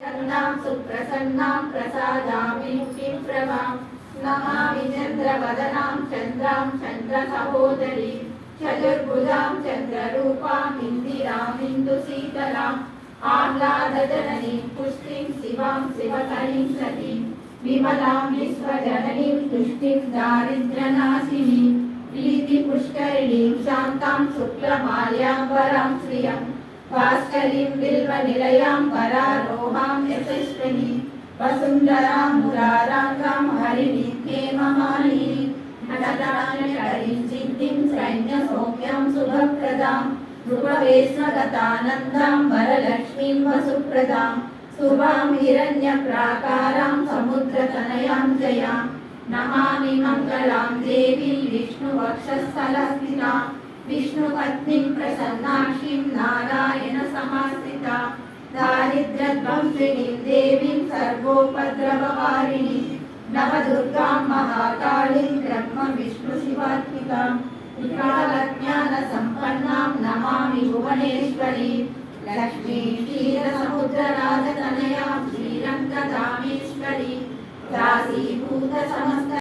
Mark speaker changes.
Speaker 1: प्रसन्नां सुप्रसन्नां प्रसादामिमुखीं प्रभां नमामि चन्द्रवदनां चन्द्रां चन्द्रसहोदरीं चतुर्भुजां चन्द्ररूपाम् इन्दिरामिन्दुशीतलाम् आह्लादजननीं पुष्टिं शिवां शिवकरीं सतीं विमलां विश्वजननीं तुष्टिं दारिद्र्यनाशिनीं प्रीतिपुष्करिणीं शान्तां शुक्लमाल्याम्बरां श्रियं भास्करीं बिल्वनिलयां वरारोहां यशस्विनीं वसुन्धरां मुरारां हरिणीं हेममालिनीं नटनाट्यकरीं सिद्धिं सैन्यसौम्यां शुभप्रदां रूपवेश्मगतानन्दां वरलक्ष्मीं वसुप्रदां शुभां हिरण्यप्राकारां समुद्रतनयां जयां नमामि मङ्गलां देवीं विष्णुवक्षस्थलस्थितां विष्णुपत्नीं प्रसन्नाक्षीं नारायणसमाश्रितां दारिद्र्यध्वंसिनीं देवीं सर्वोपद्रववारिणीं नवदुर्गां महाकालीं ब्रह्मविष्णुशिवात्मिकां विशालज्ञानसम्पन्नां नमामि भुवनेश्वरीं लक्ष्मीं क्षीरसमुद्रराजतनयां श्रीरङ्गधामेश्वरीं दासीभूतसमस्त